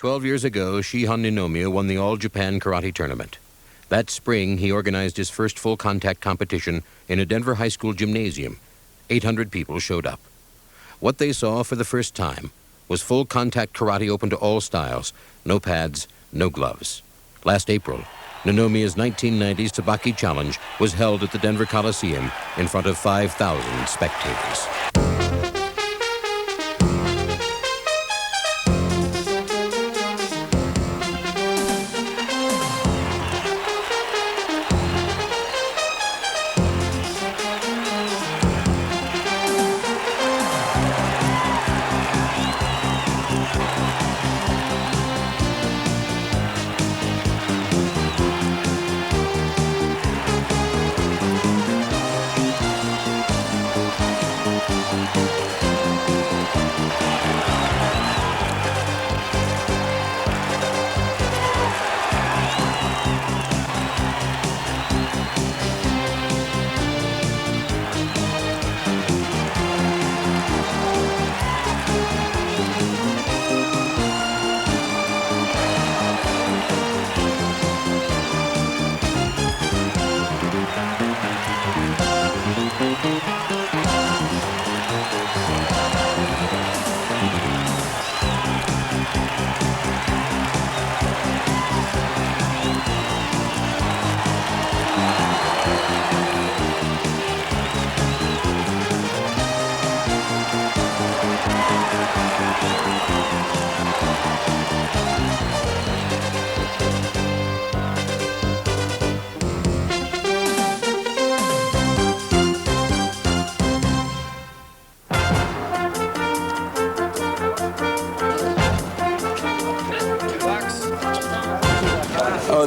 12 years ago, Shihan Ninomiya won the All-Japan Karate Tournament. That spring, he organized his first full-contact competition in a Denver high school gymnasium. 800 people showed up. What they saw for the first time was full-contact karate open to all styles, no pads, no gloves. Last April, Ninomiya's 1990 Sabaki Challenge was held at the Denver Coliseum in front of 5,000 spectators.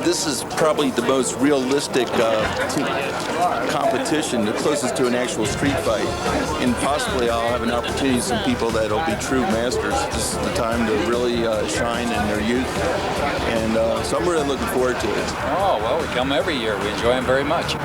This is probably the most realistic competition, the closest to an actual street fight. And possibly I'll have an opportunity to see some people that will be true masters. This is the time to really shine in their youth. And so I'm really looking forward to it. Oh, well, we come every year. We enjoy them very much.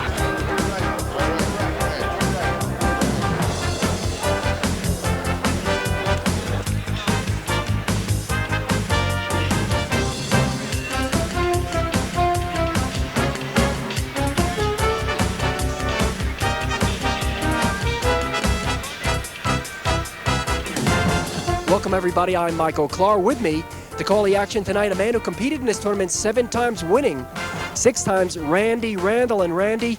Welcome, everybody. I'm Michael Clark. With me to call the action tonight, a man who competed in this tournament 7 times, winning 6 times, Randy, Randall, and Randy.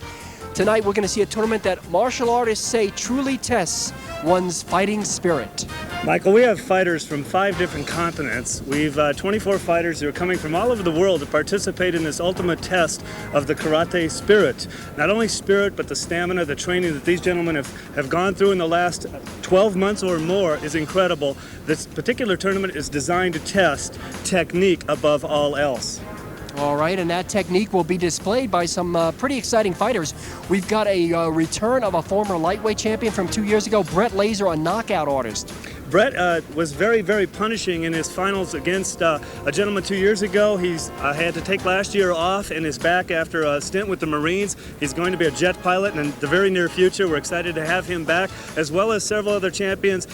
Tonight, we're going to see a tournament that martial artists say truly tests one's fighting spirit. Michael, we have fighters from 5 different continents. We've 24 fighters who are coming from all over the world to participate in this ultimate test of the karate spirit. Not only spirit, but the stamina, the training that these gentlemen have gone through in the last 12 months or more is incredible. This particular tournament is designed to test technique above all else. All right, and that technique will be displayed by some pretty exciting fighters. We've got a return of a former lightweight champion from 2 years ago, Brett Laser, a knockout artist. Brett was very, very punishing in his finals against a gentleman 2 years ago. He's had to take last year off and is back after a stint with the Marines. He's going to be a jet pilot in the very near future. We're excited to have him back, as well as several other champions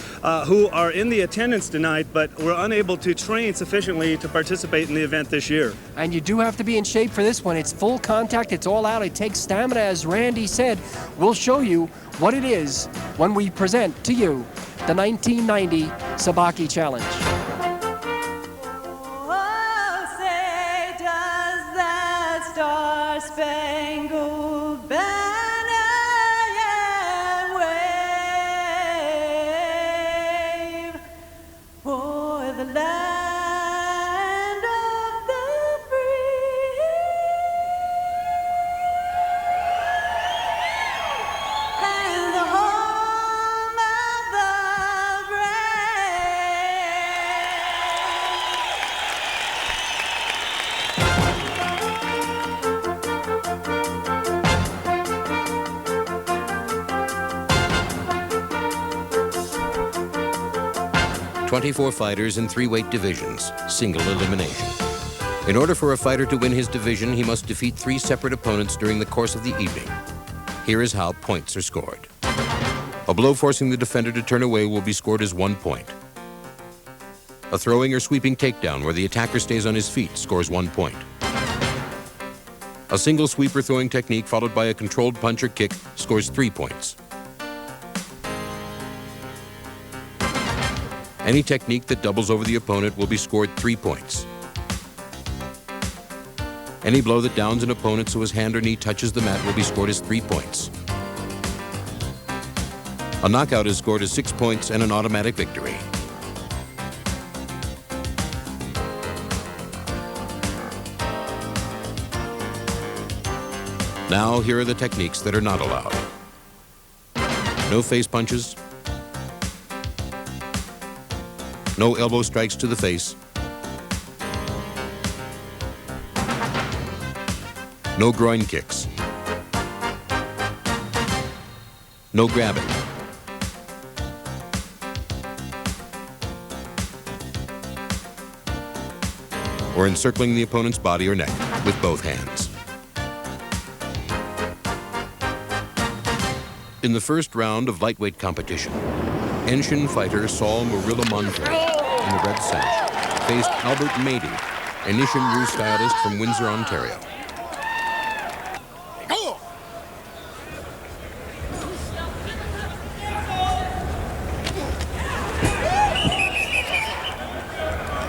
who are in the attendance tonight, but were unable to train sufficiently to participate in the event this year. And you do have to be in shape for this one. It's full contact. It's all out. It takes stamina, as Randy said. We'll show you what it is when we present to you the 1990 Sabaki Challenge. Oh, say does that star-spangled banner yet wave o'er the land of the free and the home of the brave. 24 fighters in 3 weight divisions, single elimination. In order for a fighter to win his division, he must defeat 3 separate opponents during the course of the evening. Here is how points are scored. A blow forcing the defender to turn away will be scored as 1 point. A throwing or sweeping takedown where the attacker stays on his feet scores 1 point. A single sweep or throwing technique followed by a controlled punch or kick scores 3 points. Any technique that doubles over the opponent will be scored 3 points. Any blow that downs an opponent so his hand or knee touches the mat will be scored as 3 points. A knockout is scored as 6 points and an automatic victory. Now, here are the techniques that are not allowed. No face punches. No elbow strikes to the face. No groin kicks. No grabbing. Or encircling the opponent's body or neck with both hands. In the first round of lightweight competition, Enshin fighter Saul Murilla Monte in the red sash faced Albert Mady, a Nishin stylist from Windsor, Ontario.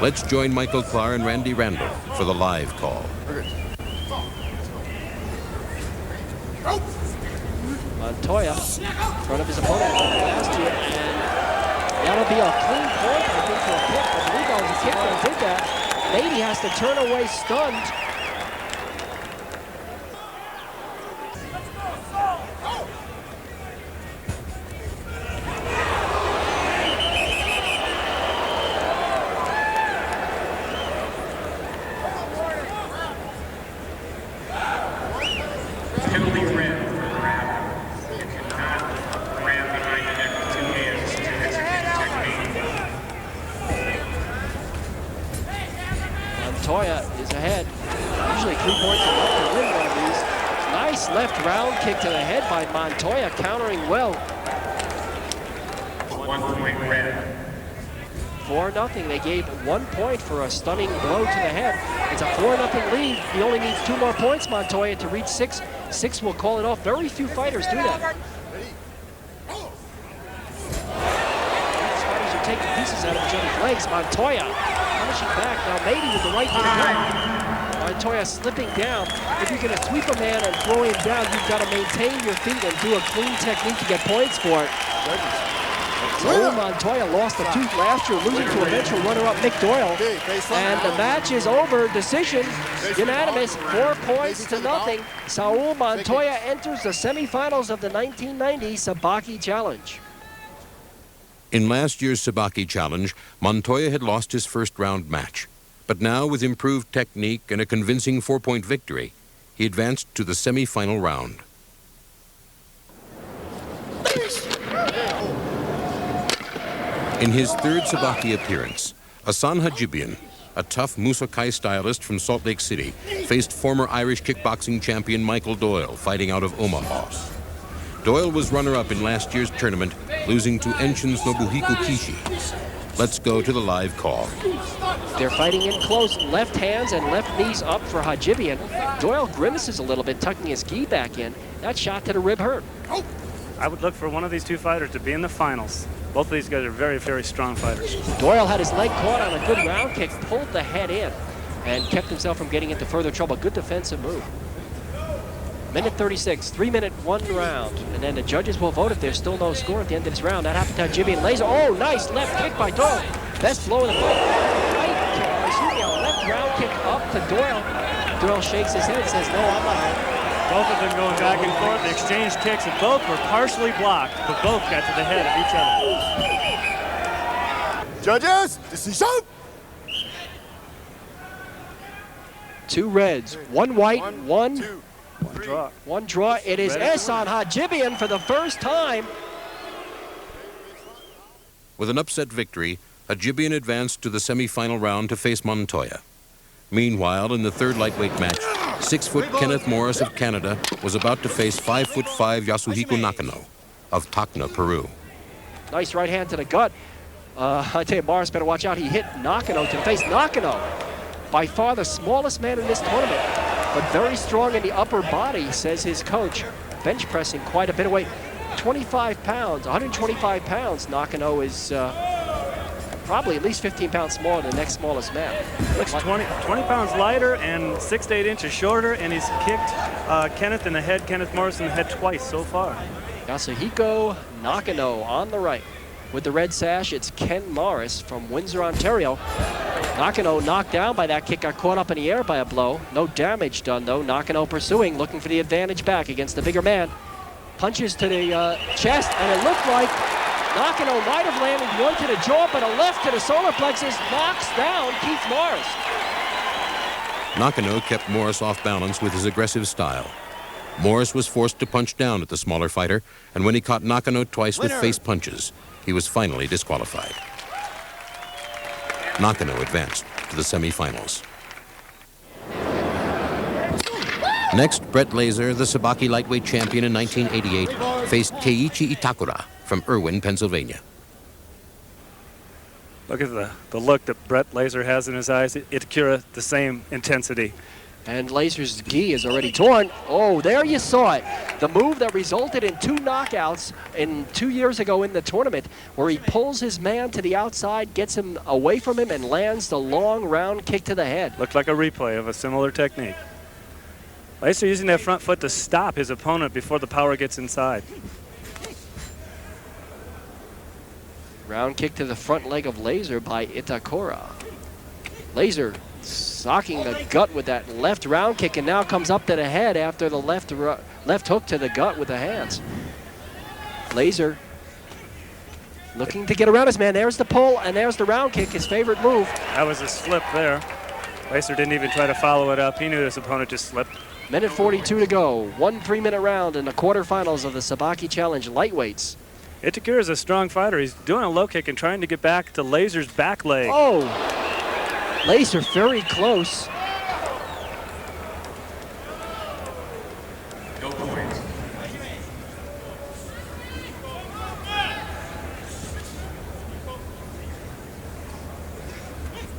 Let's join Michael Clark and Randy Randall for the live call. Montoya in front of his opponent last year, and that'll be a clean point, I think, for a kick. I believe that was a kick that did that. Mady has to turn away stunned. Montoya is ahead. Usually 3 points enough to win one of these. Nice left round kick to the head by Montoya, countering well. 1 point red. 4-0. They gave 1 point for a stunning blow to the head. It's a 4-0 lead. He only needs 2 more points, Montoya, to reach 6. 6 will call it off. Very few fighters do that. These fighters are taking pieces out of each other's legs. Montoya punishing back. Now Mady with the right to the ground. Montoya slipping down. If you're going to sweep a man and throw him down, you've got to maintain your feet and do a clean technique to get points for it. So Montoya lost a tooth last year, losing to eventual runner-up Mick Doyle. And the match is over. Decision unanimous, 4 points to nothing. Saul Montoya enters the semifinals of the 1990 Sabaki Challenge. In last year's Sabaki Challenge, Montoya had lost his first round match. But now, with improved technique and a convincing 4-point victory, he advanced to the semi-final round. In his third Sabaki appearance, Asan Hajibian, a tough Musakai stylist from Salt Lake City, faced former Irish kickboxing champion Michael Doyle, fighting out of Omaha. Doyle was runner-up in last year's tournament, losing to Enshin's Nobuhiko Kishi. Let's go to the live call. They're fighting in close, left hands and left knees up for Hajibian. Doyle grimaces a little bit, tucking his gi back in. That shot to the rib hurt. I would look for one of these two fighters to be in the finals. Both of these guys are very, very strong fighters. Doyle had his leg caught on a good round kick, pulled the head in, and kept himself from getting into further trouble. Good defensive move. Minute 36, 3-minute, 1 round. And then the judges will vote if there's still no score at the end of this round. That happened to Hajibian. Laser, oh, nice left kick by Doyle. Best blow in the fight. Right kick, excuse me, a left round kick up to Doyle. Doyle shakes his head and says, no, I'm not hurt. Both of them going back and forth. They exchanged kicks, and both were partially blocked, but both got to the head of each other. Judges, decision! 2 reds, 1 white, 1 Draw. draw. It is Ehsan Hajibian for the first time. With an upset victory, Hajibian advanced to the semi-final round to face Montoya. Meanwhile, in the third lightweight match, 6-foot Kenneth Morris of Canada was about to face 5'5" Yasuhiko Nakano of Tacna, Peru. Nice right hand to the gut. I tell you, Morris better watch out. He hit Nakano to the face. Nakano, by far the smallest man in this tournament, but very strong in the upper body, says his coach. Bench pressing quite a bit of weight. 25 pounds, 125 pounds. Nakano is probably at least 15 pounds smaller than the next smallest man. Looks 20 pounds lighter and 6 to 8 inches shorter, and he's kicked Kenneth Morris in the head twice so far. Yasuhiko Nakano on the right. With the red sash, it's Ken Morris from Windsor, Ontario. Nakano knocked down by that kick, got caught up in the air by a blow. No damage done, though. Nakano pursuing, looking for the advantage back against the bigger man. Punches to the chest, and it looked like Nakano might have landed one to the jaw, but a left to the solar plexus knocks down Keith Morris. Nakano kept Morris off balance with his aggressive style. Morris was forced to punch down at the smaller fighter, and when he caught Nakano twice with face punches, he was finally disqualified. Nakano advanced to the semifinals. Next, Brett Laser, the Sabaki lightweight champion in 1988, faced Keiichi Itakura from Irwin, Pennsylvania. Look at the look that Brett Laser has in his eyes. Itakura, the same intensity. And Laser's gi is already torn. Oh, there you saw it. The move that resulted in 2 knockouts 2 years ago in the tournament, where he pulls his man to the outside, gets him away from him, and lands the long round kick to the head. Looked like a replay of a similar technique. Laser using that front foot to stop his opponent before the power gets inside. Round kick to the front leg of Laser by Itakura. Laser socking the gut with that left round kick, and now comes up to the head after the left hook to the gut with the hands. Laser looking to get around his man. There's the pull, and there's the round kick, his favorite move. That was a slip there. Laser didn't even try to follow it up. He knew his opponent just slipped. Minute 42 to go. 1 3-minute round in the quarterfinals of the Sabaki Challenge lightweights. Itakura is a strong fighter. He's doing a low kick and trying to get back to Laser's back leg. Oh! Laser very close.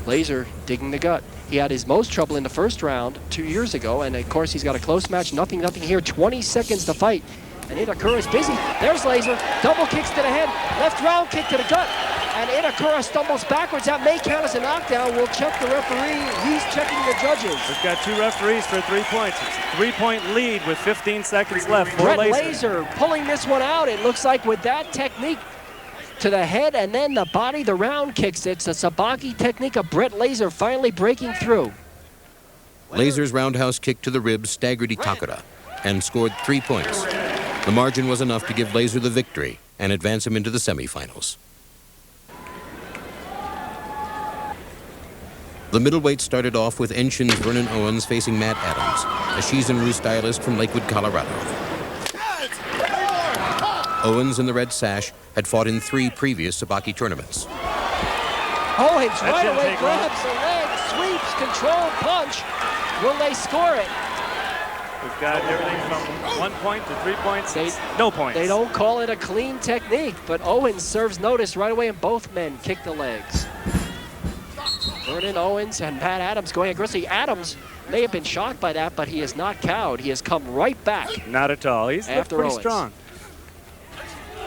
Laser digging the gut. He had his most trouble in the first round 2 years ago, and of course he's got a close match. Nothing here. 20 seconds to fight. And Itakura is busy. There's Laser. Double kicks to the head. Left round kick to the gut. And Itakura stumbles backwards. That may count as a knockdown. We'll check the referee. He's checking the judges. We've got 2 referees for 3 points. It's a 3-point lead with 15 seconds left for Brett Laser. Laser pulling this one out. It looks like with that technique to the head and then the body, the round kicks. It's a Sabaki technique of Brett Laser finally breaking through. Laser's roundhouse kick to the ribs staggered Itakura and scored 3 points. The margin was enough to give Laser the victory and advance him into the semifinals. The middleweight started off with Enshin's Vernon Owens facing Matt Adams, a Shizenryu stylist from Lakewood, Colorado. Owens in the red sash had fought in 3 previous Sabaki tournaments. Owens right away grabs the leg, sweeps, controlled punch. Will they score it? We've got everything from 1 point to 3 points. No points. They don't call it a clean technique, but Owens serves notice right away, and both men kick the legs. Vernon Owens and Matt Adams going aggressively. Adams may have been shocked by that, but he is not cowed. He has come right back. Not at all. He's after pretty Owens. Strong.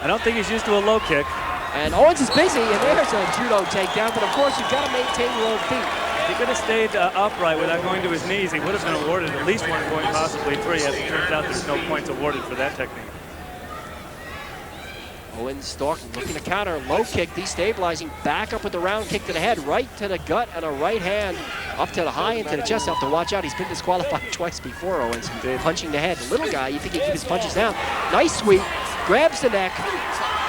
I don't think he's used to a low kick. And Owens is busy, and there's a judo takedown, but of course you've got to maintain your own feet. If he could have stayed upright without going to his knees, he would have been awarded at least 1 point, possibly 3. As it turns out, there's no points awarded for that technique. Owens stalking, looking to counter, low kick, destabilizing, back up with the round kick to the head, right to the gut, and a right hand up to the high and to the chest. Have to watch out. He's been disqualified twice before, Owens. Punching the head. The little guy, you think he'd keep his punches down. Nice sweep, grabs the neck,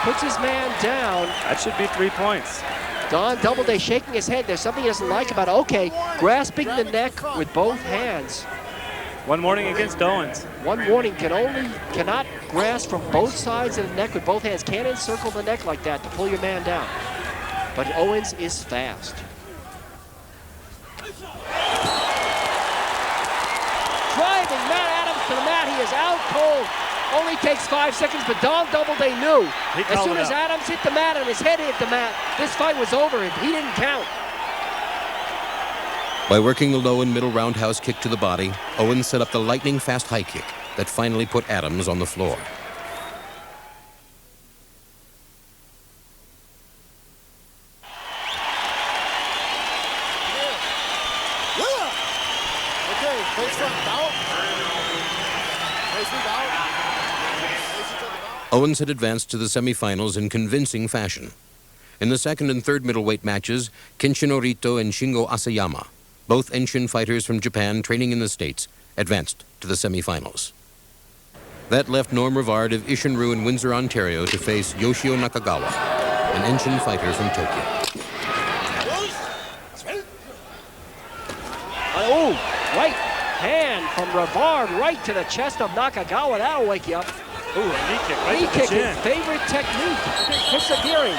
puts his man down. That should be 3 points. Don Doubleday shaking his head. There's something he doesn't like about it. Okay, grasping the neck with both hands. 1 warning against Owens. 1 warning, cannot grasp from both sides of the neck with both hands. Can't encircle the neck like that to pull your man down. But Owens is fast. Driving Matt Adams to the mat. He is out cold. Only takes 5 seconds, but Don Doubleday knew. He As called soon it as out. Adams hit the mat and his head hit the mat, this fight was over, and he didn't count. By working the low and middle roundhouse kick to the body, Owens set up the lightning-fast high kick that finally put Adams on the floor. Owens had advanced to the semifinals in convincing fashion. In the second and third middleweight matches, Kenshin Orito and Shingo Asayama, both Enshin fighters from Japan training in the States, advanced to the semifinals. That left Norm Rivard of Ishinru in Windsor, Ontario, to face Yoshio Nakagawa, an Enshin fighter from Tokyo. Oh, right hand from Rivard right to the chest of Nakagawa. That'll wake you up. Ooh, a knee kick right Knee to the kick, chin. his favorite technique. Hisagiri.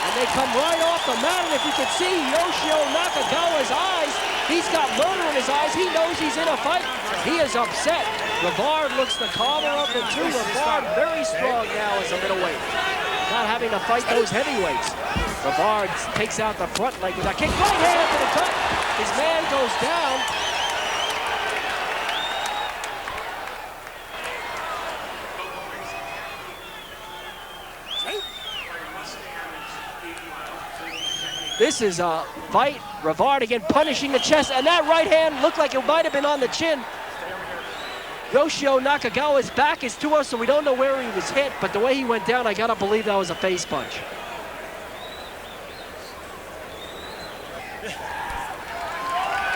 And they come right off the mat, and if you can see Yoshio Nakagawa's eyes, he's got murder in his eyes. He knows he's in a fight. He is upset. Rivard looks the calmer of the two. Rivard very strong now as a middleweight. Not having to fight those heavyweights. Rivard takes out the front leg with a kick. Right hand to the gut. His man goes down. This is a fight. Rivard again punishing the chest, and that right hand looked like it might have been on the chin. Yoshio Nakagawa's back is to us, so we don't know where he was hit, but the way he went down, I gotta believe that was a face punch.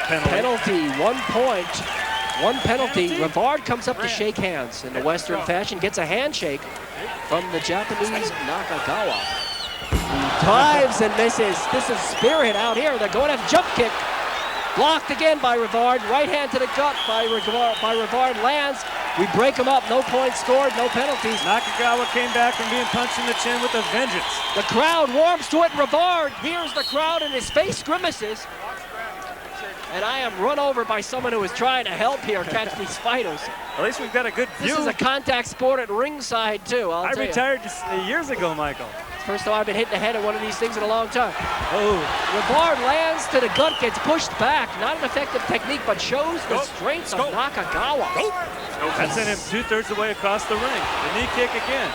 Penalty, 1 point. One penalty. Rivard comes up to shake hands in the Western fashion, gets a handshake from the Japanese Nakagawa. He dives and misses. This is spirit out here. They're going to jump kick. Blocked again by Rivard. Right hand to the gut by Rivard. Lands. We break him up. No points scored. No penalties. Nakagawa came back from being punched in the chin with a vengeance. The crowd warms to it. Rivard hears the crowd and his face grimaces. And I am run over by someone who is trying to help here catch these fighters. At least we've got a good view. This is a contact sport at ringside, too. I retired just years ago, Michael. It's the first time I've been hit in the head of one of these things in a long time. Oh. Rivard lands to the gut, gets pushed back. Not an effective technique, but shows the strength of Nakagawa. That sent him 2/3 the way across the ring. The knee kick again.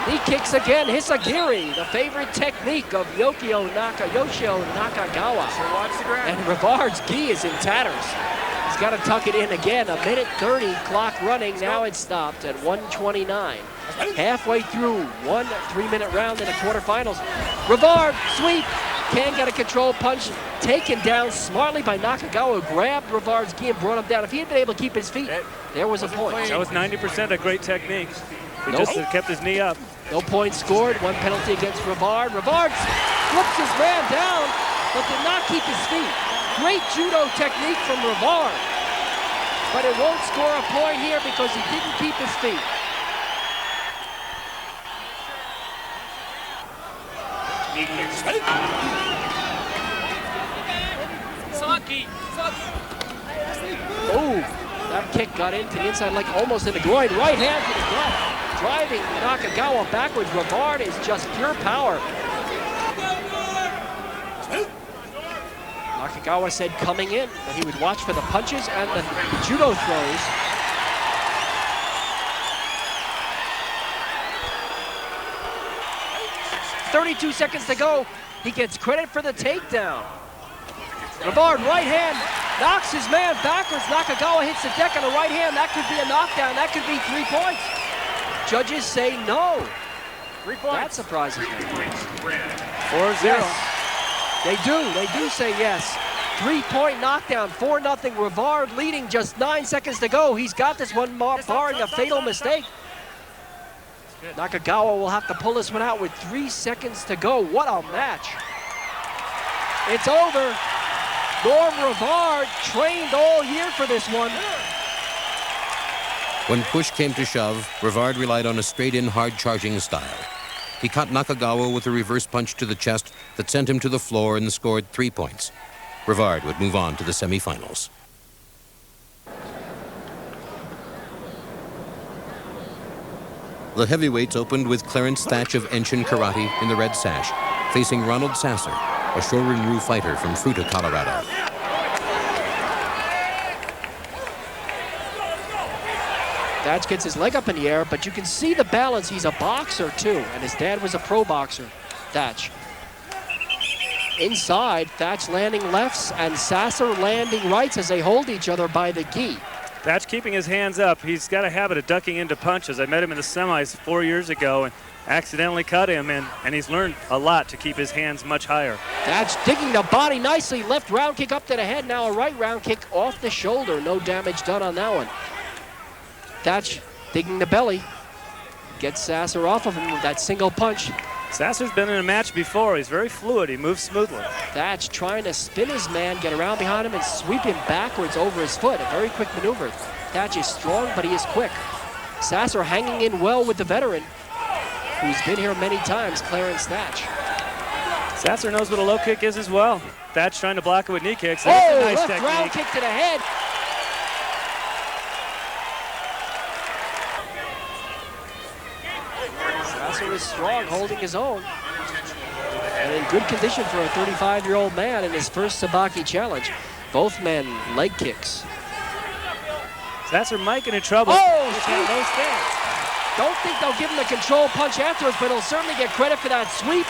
Knee kicks again. Hisagiri, the favorite technique of Yoshio Nakagawa. And Rivard's gi is in tatters. He's got to tuck it in again. 1:30 clock running. Now it's stopped at 1:29. Halfway through 1 3-minute round in the quarterfinals. Rivard, sweep. Can get a control punch. Taken down smartly by Nakagawa, who grabbed Rivard's gi and brought him down. If he had been able to keep his feet, there was a point. That was 90% a great technique. He just kept his knee up. No points scored. 1 penalty against Rivard. Rivard flips his man down, but did not keep his feet. Great judo technique from Rivard. But it won't score a point here because he didn't keep his feet. Oh, that kick got into the inside leg, almost in the groin. Right hand to the gut. Driving Nakagawa backwards. Rivard is just pure power. Nakagawa said coming in that he would watch for the punches and the judo throws. .32 seconds to go. He gets credit for the takedown. Rivard, right hand, knocks his man backwards. Nakagawa hits the deck on the right hand. That could be a knockdown. That could be 3 points. Judges say no. 3 points. That surprises me. 4-0. Yes. They do say yes. 3-point knockdown, 4-0. Rivard leading, just 9 seconds to go. He's got this one, barring a fatal mistake. Nakagawa will have to pull this one out with 3 seconds to go. What a match. It's over. Norm Rivard trained all year for this one. When push came to shove, Rivard relied on a straight-in, hard-charging style. He caught Nakagawa with a reverse punch to the chest that sent him to the floor and scored 3 points. Rivard would move on to the semifinals. The heavyweights opened with Clarence Thatch of Enshin Karate in the red sash, facing Ronald Sasser, a Shorin-Ryu fighter from Fruita, Colorado. Thatch gets his leg up in the air, but you can see the balance. He's a boxer too, and his dad was a pro boxer, Thatch. Inside, Thatch landing lefts and Sasser landing rights as they hold each other by the gi. Thatch keeping his hands up. He's got a habit of ducking into punches. I met him in the semis 4 years ago and accidentally cut him, and he's learned a lot to keep his hands much higher. Thatch digging the body nicely. Left round kick up to the head. Now a right round kick off the shoulder. No damage done on that one. Thatch digging the belly. Gets Sasser off of him with that single punch. Sasser's been in a match before. He's very fluid. He moves smoothly. Thatch trying to spin his man, get around behind him, and sweep him backwards over his foot. A very quick maneuver. Thatch is strong, but he is quick. Sasser hanging in well with the veteran, who's been here many times, Clarence Thatch. Sasser knows what a low kick is as well. Thatch trying to block it with knee kicks. Oh, That's a nice left technique. round kick to the head. Sasser is strong, holding his own. And in good condition for a 35-year-old man in his first Sabaki challenge. Both men leg kicks. Sasser might get in trouble. Oh, With that low stance. don't think they'll give him the control punch afterwards, but he'll certainly get credit for that sweep.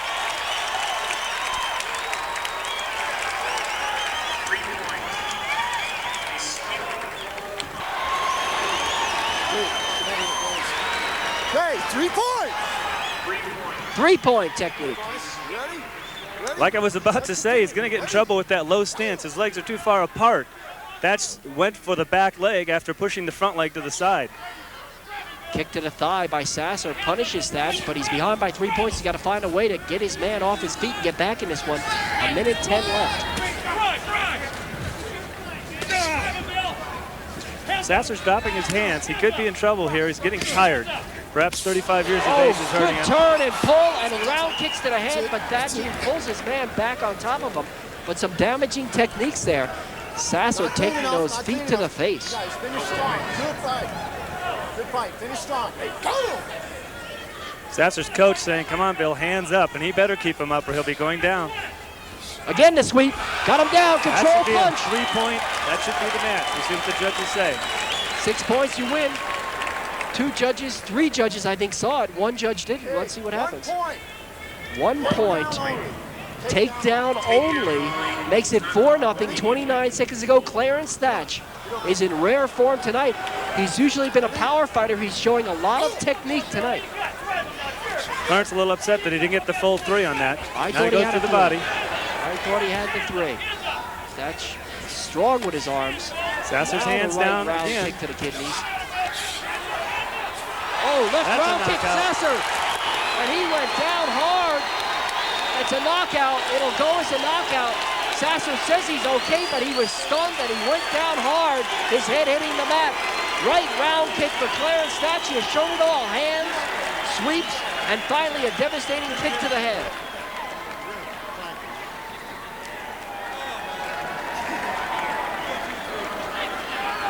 Okay, 3 points. 3-point technique. Like I was about to say, he's going to get in trouble with that low stance. His legs are too far apart. Thatch went for the back leg after pushing the front leg to the side. Kick to the thigh by Sasser, punishes Thatch, but he's behind by 3 points. He's got to find a way to get his man off his feet and get back in this one. 1:10 left. Sasser's dropping his hands. He could be in trouble here. He's getting tired. Perhaps 35 years of Oh, age is hurting good him. turn and pull and round kicks to the head, but Thatch pulls his man back on top of him. But some damaging techniques there. Sasser taking those feet to the face. Guys, finish strong. Good fight. Good fight. Finish strong. Hey, go! Sasser's coach saying, come on, Bill, hands up, and he better keep him up or he'll be going down. Again the sweep, got him down, That control should be punch. a 3-point. That should be the match. We'll see what the judges say. 6 points, you win. 2 judges, 3 judges I think saw it. 1 judge didn't. Let's see what happens. 1 point. Takedown only. Makes it 4-0. 29 seconds ago. Clarence Thatch is in rare form tonight. He's usually been a power fighter. He's showing a lot of technique tonight. Clarence a little upset that he didn't get the full 3 on that. I Now thought he he goes had to a the 3. body. I thought he had the 3. Thatch strong with his arms. Sasser's Now the hands right down round again. kick to the kidneys. Oh, left That's a round kick, knockout. Sasser. And he went down hard. It's a knockout. It'll go as a knockout. Sasser says he's okay, but he was stunned and he went down hard. His head hitting the mat. Right round kick for Clarence Thatch. He has shown it all. Hands, sweeps, and finally a devastating kick to the head.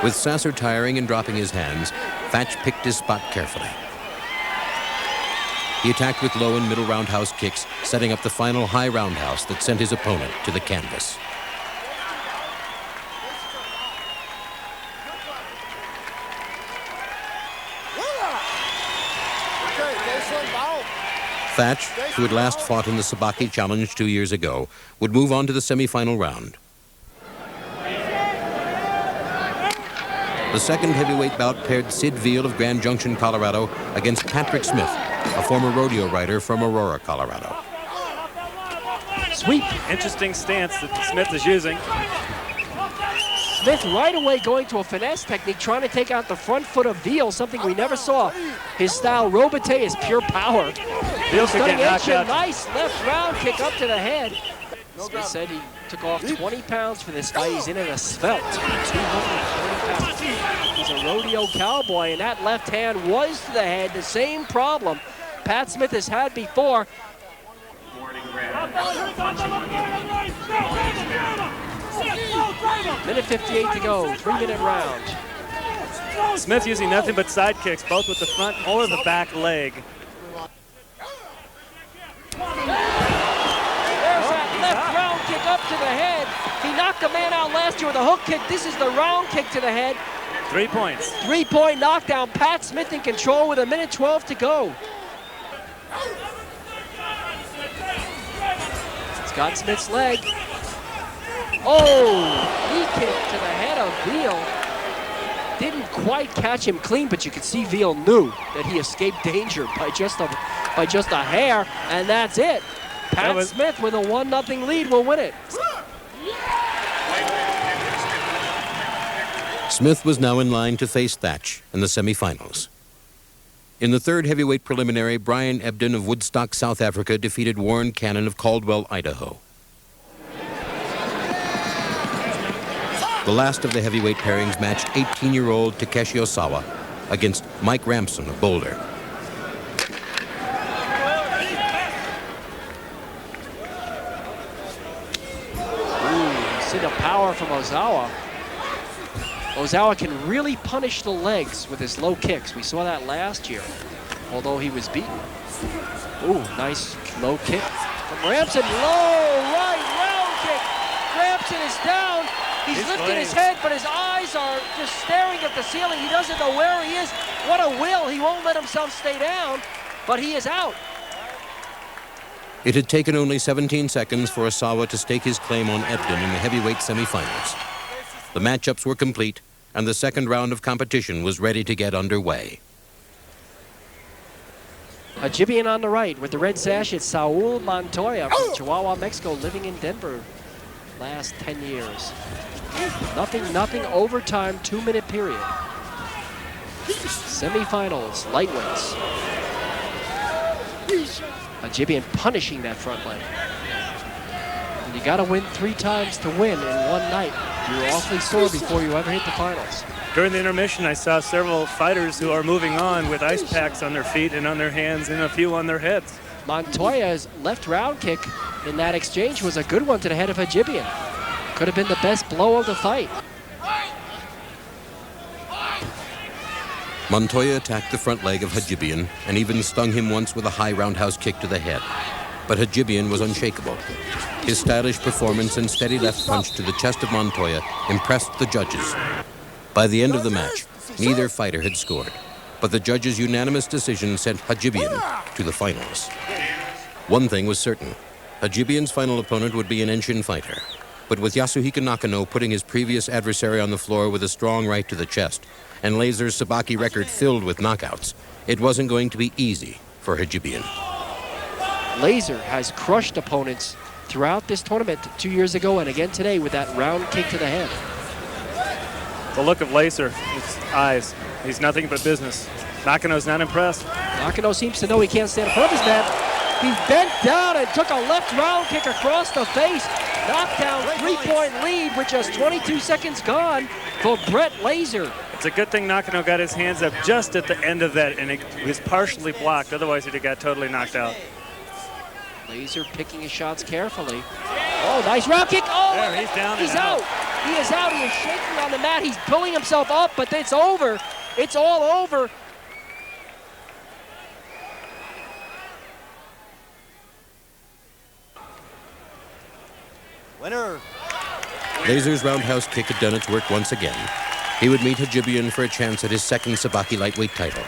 With Sasser tiring and dropping his hands, Thatch picked his spot carefully. He attacked with low and middle roundhouse kicks, setting up the final high roundhouse that sent his opponent to the canvas. Okay, close one, bow. Thatch, who had last fought in the Sabaki Challenge 2 years ago, would move on to the semifinal round. The second heavyweight bout paired Sid Veal of Grand Junction, Colorado, against Patrick Smith, a former rodeo rider from Aurora, Colorado. Sweep. Interesting stance that Smith is using. Smith right away going to a finesse technique, trying to take out the front foot of Veal, something we never saw. His style, Robite, is pure power. Veal could Stunning get knocked Enshin, out. nice left round kick up to the head. Smith said he took off 20 pounds for this fight. He's in at a svelte 230 pounds. He's a rodeo cowboy, and that left hand was to the head. The same problem Pat Smith has had before. Minute 58 to go, 3-minute round. Smith using nothing but side kicks, both with the front or the back leg. There's that left round kick up to the head. He knocked a man out last year with a hook kick. This is the round kick to the head. 3 points. 3-point knockdown. Pat Smith in control with 1:12 to go. Scott Smith's leg. Oh, knee kick to the head of Veal. Didn't quite catch him clean, but you could see Veal knew that he escaped danger by just a hair, and that's it. Pat Smith with a 1-0 lead will win it. Smith was now in line to face Thatch in the semifinals. In the third heavyweight preliminary, Brian Ebden of Woodstock, South Africa, defeated Warren Cannon of Caldwell, Idaho. The last of the heavyweight pairings matched 18-year-old Takeshi Osawa against Mike Ramson of Boulder. See the power from Ozawa. Ozawa can really punish the legs with his low kicks. We saw that last year, although he was beaten. Ooh, nice low kick from Ramson. Low right round kick. Ramson is down. He's lifting his head, but his eyes are just staring at the ceiling. He doesn't know where he is. What a will. He won't let himself stay down, but he is out. It had taken only 17 seconds for Osawa to stake his claim on Ebden in the heavyweight semifinals. The matchups were complete, and the second round of competition was ready to get underway. A Gibeon on the right with the red sash. It's Saul Montoya from Chihuahua, Mexico, living in Denver last 10 years. Nothing, overtime, 2-minute period. Semifinals, lightweights. A Gibeon punishing that front leg. And you gotta win 3 times to win in one night. You're awfully sore before you ever hit the finals. During the intermission, I saw several fighters who are moving on with ice packs on their feet and on their hands and a few on their heads. Montoya's left round kick in that exchange was a good one to the head of a Gibeon. Could have been the best blow of the fight. Montoya attacked the front leg of Hajibian and even stung him once with a high roundhouse kick to the head. But Hajibian was unshakable. His stylish performance and steady left punch to the chest of Montoya impressed the judges. By the end of the match, neither fighter had scored, but the judges' unanimous decision sent Hajibian to the finals. One thing was certain. Hajibian's final opponent would be an Enshin fighter. But with Yasuhiko Nakano putting his previous adversary on the floor with a strong right to the chest, and Laser's Sabaki record filled with knockouts, it wasn't going to be easy for Hajibian. Laser has crushed opponents throughout this tournament 2 years ago and again today with that round kick to the head. The look of Laser, his eyes, he's nothing but business. Nakano's not impressed. Nakano seems to know he can't stand in front of his man. He bent down and took a left round kick across the face. Knockdown, 3-point lead with just 22 seconds gone for Brett Laser. It's a good thing Nakano got his hands up just at the end of that, and it was partially blocked. Otherwise, he'd have got totally knocked out. Laser picking his shots carefully. Oh, nice round kick. Oh, there, he's down. He's out. He is out. He is shaking on the mat. He's pulling himself up, but it's over. It's all over. Winner. Laser's roundhouse kick had done its work once again. He would meet Hajibian for a chance at his second Sabaki lightweight title.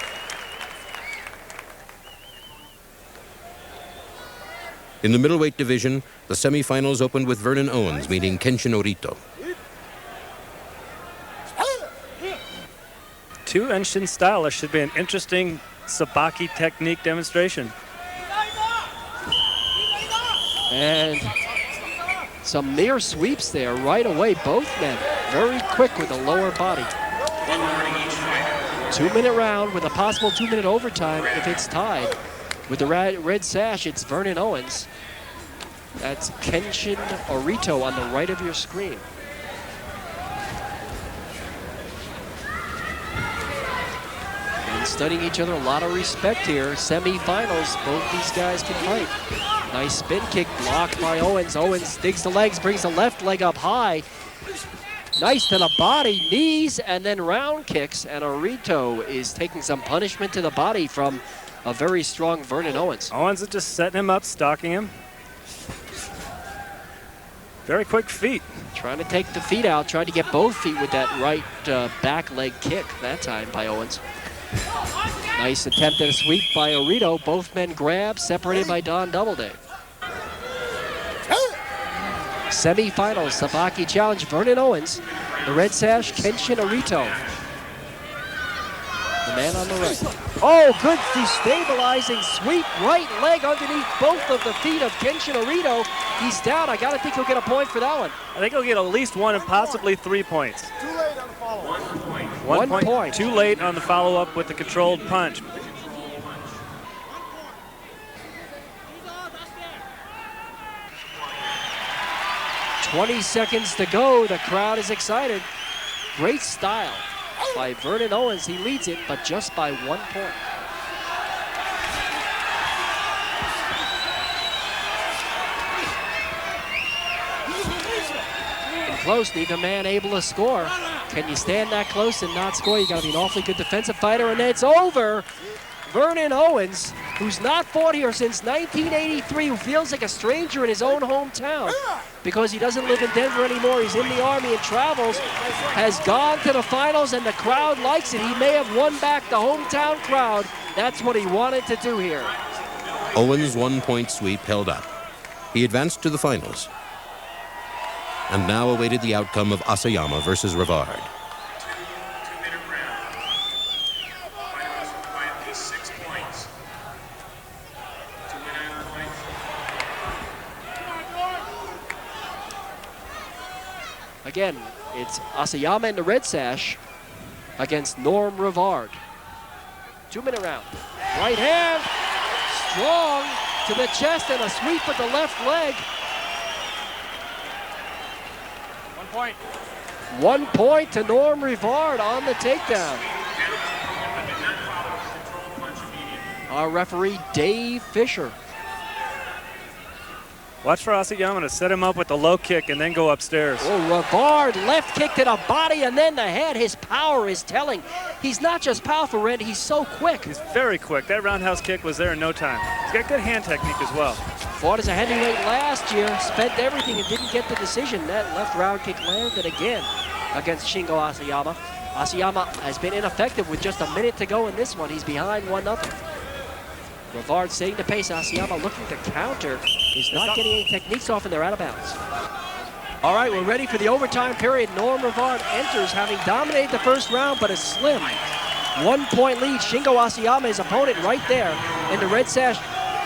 In the middleweight division, the semifinals opened with Vernon Owens meeting Kenshin Orito. Two Enshin stylists should be an interesting Sabaki technique demonstration. And some near sweeps there right away. Both men very quick with the lower body. 2-minute round with a possible 2-minute overtime if it's tied. With the red sash, it's Vernon Owens. That's Kenshin Orito on the right of your screen. And studying each other, a lot of respect here. Semi-finals, both these guys can fight. Nice spin kick blocked by Owens. Owens digs the legs, brings the left leg up high. Nice to the body, knees, and then round kicks. And Arito is taking some punishment to the body from a very strong Vernon Owens. Owens is just setting him up, stalking him. Very quick feet. Trying to take the feet out, trying to get both feet with that right back leg kick that time by Owens. Nice attempt at a sweep by Arito. Both men grab, separated by Don Doubleday. Semi-finals, Sabaki challenge Vernon Owens. The red sash, Kenshin Arito. The man on the right. Oh, good destabilizing sweep. Right leg underneath both of the feet of Kenshin Arito. He's down. I gotta think he'll get a point for that one. I think he'll get at least 1 and possibly 3 points. Too late on the follow-up. One point. Too late on the follow-up with the controlled punch. "20 seconds to go. The crowd is excited. Great style by Vernon Owens. He leads it, but just by 1 point. And close, neither man able to score. Can you stand that close and not score? You gotta be an awfully good defensive fighter, and it's over. Vernon Owens, who's not fought here since 1983, who feels like a stranger in his own hometown because he doesn't live in Denver anymore. He's in the Army and travels, has gone to the finals, and the crowd likes it. He may have won back the hometown crowd. That's what he wanted to do here. Owens' 1-point sweep held up. He advanced to the finals and now awaited the outcome of Asayama versus Rivard. Two-minute round. Fighter must require at least 6 points to win on points. Again, it's Asayama in the red sash against Norm Rivard. 2-minute round. Right hand, strong to the chest and a sweep with the left leg. 1 point. 1 point to Norm Rivard on the takedown. Our referee, Dave Fisher. Watch for Asayama to set him up with the low kick and then go upstairs. Oh, Rivard, left kick to the body and then the head. His power is telling. He's not just powerful, Randy, he's so quick. He's very quick. That roundhouse kick was there in no time. He's got good hand technique as well. Fought as a heavyweight last year, spent everything and didn't get the decision. That left round kick landed again against Shingo Asayama. Asayama has been ineffective with just a minute to go in this one. He's behind 1-0. Rivard setting the pace. Asayama looking to counter. He's not getting any techniques off, and they're out of bounds. All right, we're ready for the overtime period. Norm Rivard enters, having dominated the first round, but a slim 1-point lead. Shingo Asayama, his opponent, right there in the red sash.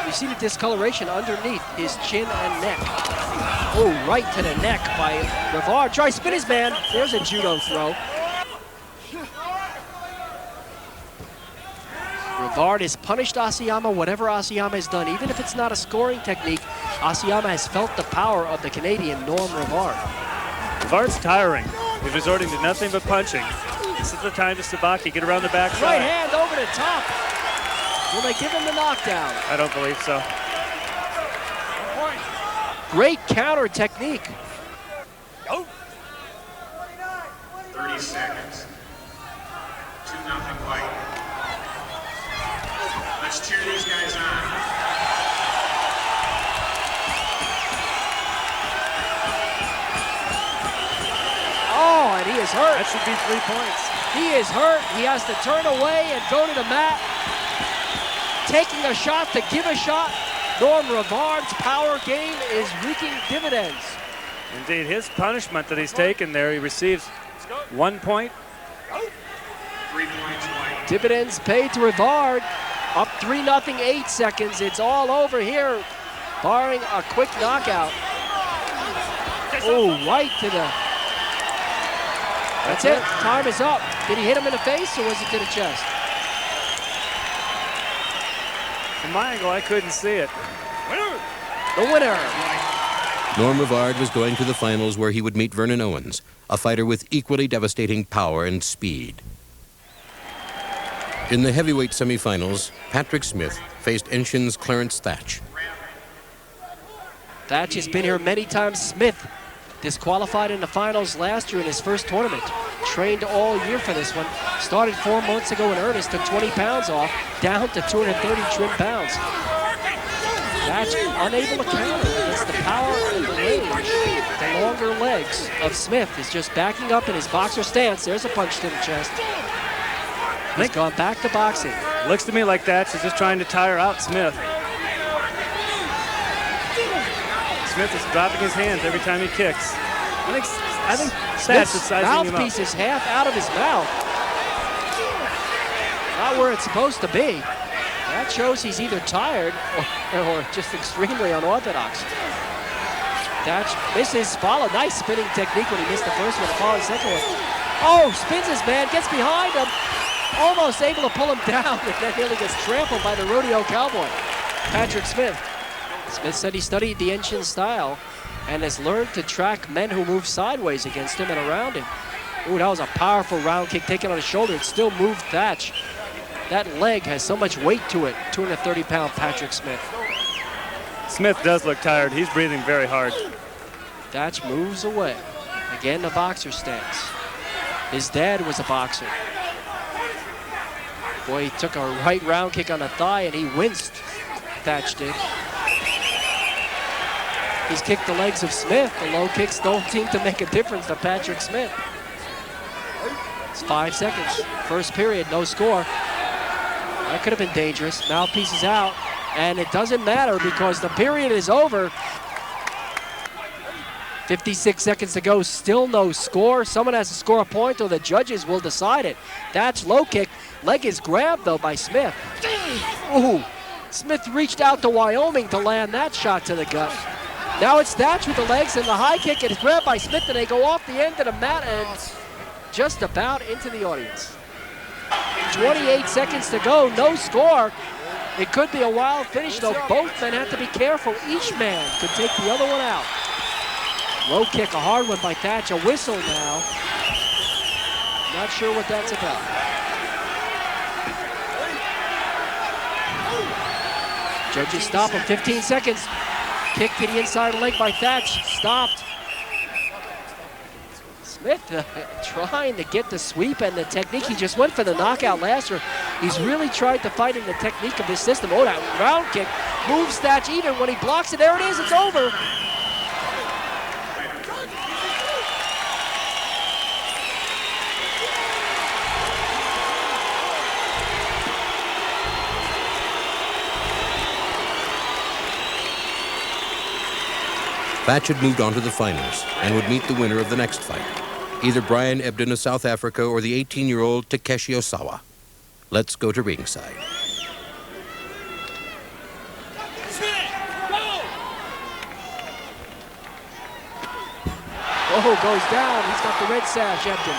You see the discoloration underneath his chin and neck. Oh, right to the neck by Rivard. Try spin his man. There's a judo throw. Rivard has punished Asayama, whatever Asayama has done. Even if it's not a scoring technique, Asayama has felt the power of the Canadian Norm Rivard. Rivard's tiring. He's resorting to nothing but punching. This is the time to Sabaki. Get around the backside. Right hand over the top. Will they give him the knockdown? I don't believe so. Great counter technique. 30 seconds. 2-0 fight. Let's cheer these guys on. Oh, and he is hurt. That should be 3 points. He is hurt. He has to turn away and go to the mat. Taking a shot to give a shot. Norm Rivard's power game is reaping dividends. Indeed, his punishment that he's taken there, he receives 1 point. 3 points white. Dividends paid to Rivard. Up 3-0, 8 seconds. It's all over here, barring a quick knockout. Oh, right to the... That's it. Time is up. Did he hit him in the face or was it to the chest? From my angle, I couldn't see it. The winner. Norm Rivard was going to the finals where he would meet Vernon Owens, a fighter with equally devastating power and speed. In the heavyweight semifinals, Patrick Smith faced Enshin's Clarence Thatch. Thatch has been here many times. Smith Disqualified in the finals last year in his first tournament. Trained all year for this one. Started 4 months ago in earnest, took 20 pounds off, down to 230 trim pounds. That's unable to counter against the power and the range. The longer legs of Smith is just backing up in his boxer stance. There's a punch to the chest. He's gone back to boxing. Looks to me like Thatch is just trying to tire out Smith. Smith is dropping his hands every time he kicks. I think Thatch is sizing him up. Mouthpiece is half out of his mouth. Not where it's supposed to be. That shows he's either tired or just extremely unorthodox. Thatch misses, follow. Nice spinning technique when he missed the first one, follow the second one. Oh, spins his man, gets behind him. Almost able to pull him down, and then nearly gets trampled by the rodeo cowboy, Patrick Smith. Smith said he studied the Enshin style and has learned to track men who move sideways against him and around him. Ooh, that was a powerful round kick taken on his shoulder. It still moved Thatch. That leg has so much weight to it, 230-pound Patrick Smith. Smith does look tired. He's breathing very hard. Thatch moves away. Again, the boxer stance. His dad was a boxer. Boy, he took a right round kick on the thigh and he winced, Thatch did. He's kicked the legs of Smith. The low kicks don't seem to make a difference to Patrick Smith. It's 5 seconds. First period, no score. That could have been dangerous. Mouthpiece is out, and it doesn't matter because the period is over. 56 seconds to go, still no score. Someone has to score a point or the judges will decide it. Thatch low kick. Leg is grabbed, though, by Smith. Ooh, Smith reached out to Wyoming to land that shot to the gut. Now it's Thatch with the legs and the high kick. It is grabbed by Smith, and they go off the end of the mat and just about into the audience. 28 seconds to go, no score. It could be a wild finish, though. Both men have to be careful. Each man could take the other one out. Low kick, a hard one by Thatch. A whistle now. Not sure what that's about. Judges stop him, 15 seconds. Kick to the inside leg by Thatch, stopped. Smith trying to get the sweep and the technique. He just went for the knockout last year. He's really tried to fight in the technique of this system. Oh, that round kick moves Thatch even. When he blocks it, there it is, it's over. Thatch had moved on to the finals and would meet the winner of the next fight, either Brian Ebden of South Africa or the 18-year-old Takeshi Osawa. Let's go to ringside. Oh, goes down. He's got the red sash, Ebden.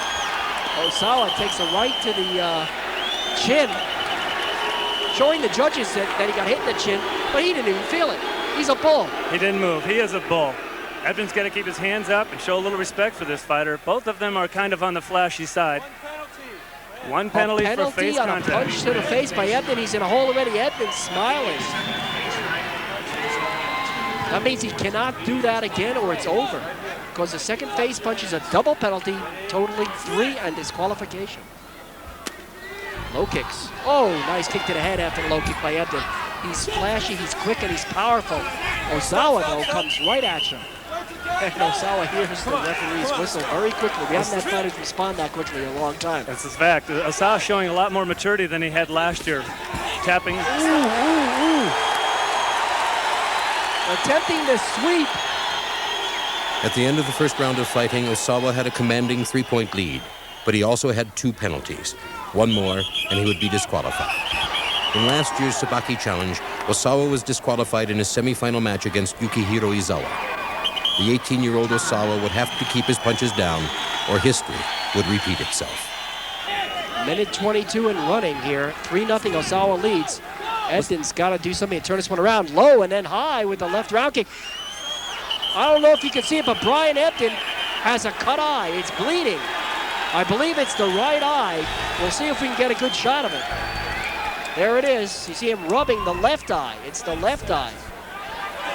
Osawa takes a right to the chin, showing the judges that he got hit in the chin, but he didn't even feel it. He's a bull. He didn't move. He is a bull. Ebden's got to keep his hands up and show a little respect for this fighter. Both of them are kind of on the flashy side. One penalty for face on contact. A punch to the face by Ebden. He's in a hole already. Ebden's smiling. That means he cannot do that again or it's over. Because the second face punch is a double penalty, totaling 3 and disqualification. Low kicks. Oh, nice kick to the head after the low kick by Ebden. He's flashy, he's quick, and he's powerful. Osawa, though, comes right at you. And Osawa hears the referee's whistle very quickly. We haven't had fighters respond that quickly in a long time. That's a fact. Osawa showing a lot more maturity than he had last year. Tapping. Ooh. Attempting the sweep. At the end of the first round of fighting, Osawa had a commanding 3-point lead, but he also had 2 penalties. One more, and he would be disqualified. In last year's Sabaki challenge, Osawa was disqualified in his semifinal match against Yukihiro Izawa. The 18-year-old Osawa would have to keep his punches down, or history would repeat itself. Minute 22 and running here. 3-0 Osawa leads. Ebden's got to do something to turn this one around. Low and then high with the left round kick. I don't know if you can see it, but Brian Ebden has a cut eye. It's bleeding. I believe it's the right eye. We'll see if we can get a good shot of it. There it is. You see him rubbing the left eye. It's the left eye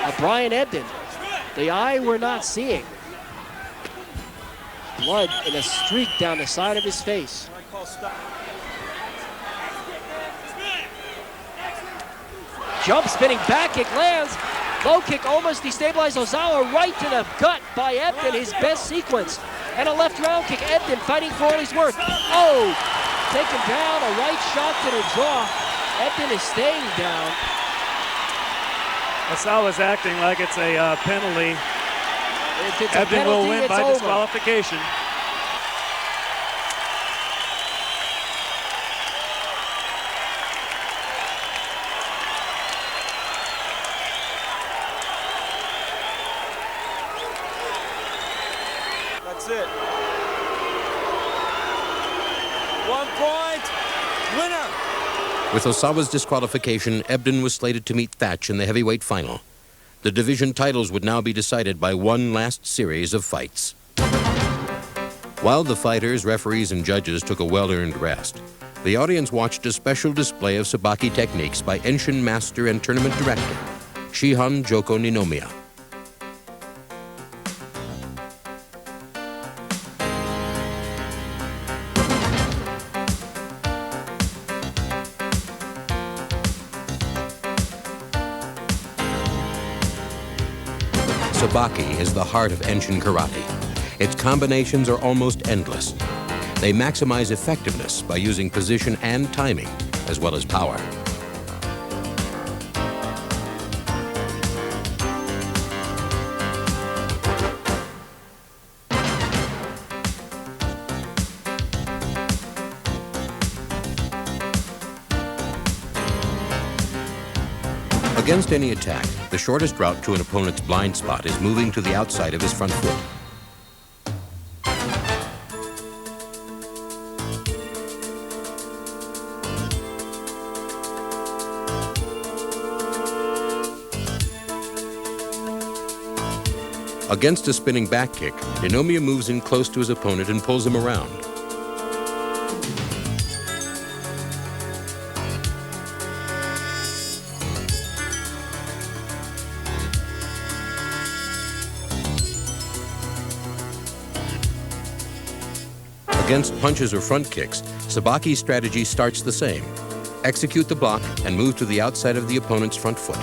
of Brian Ebden. The eye we're not seeing. blood in a streak down the side of his face. Jump spinning back kick lands. Low kick almost destabilized Ozawa right to the gut by Ebden, his best sequence. And a left round kick. Ebden fighting for all he's worth. Oh, taken down, a right shot to the jaw. Ebden is staying down. Ozawa's acting like it's a penalty. If it's a Ebden penalty, will win it's by over. disqualification. That's it. 1 point. Winner. With Osawa's disqualification, Ebden was slated to meet Thatch in the heavyweight final. The division titles would now be decided by one last series of fights. While the fighters, referees, and judges took a well-earned rest, the audience watched a special display of Sabaki techniques by Enshin master and tournament director, Shihan Joko Ninomiya. Sabaki is the heart of Enshin karate. Its combinations are almost endless. They maximize effectiveness by using position and timing, as well as power. Against any attack, the shortest route to an opponent's blind spot is moving to the outside of his front foot. Against a spinning back kick, Ninomiya moves in close to his opponent and pulls him around. Against punches or front kicks, Sabaki's strategy starts the same. Execute the block and move to the outside of the opponent's front foot.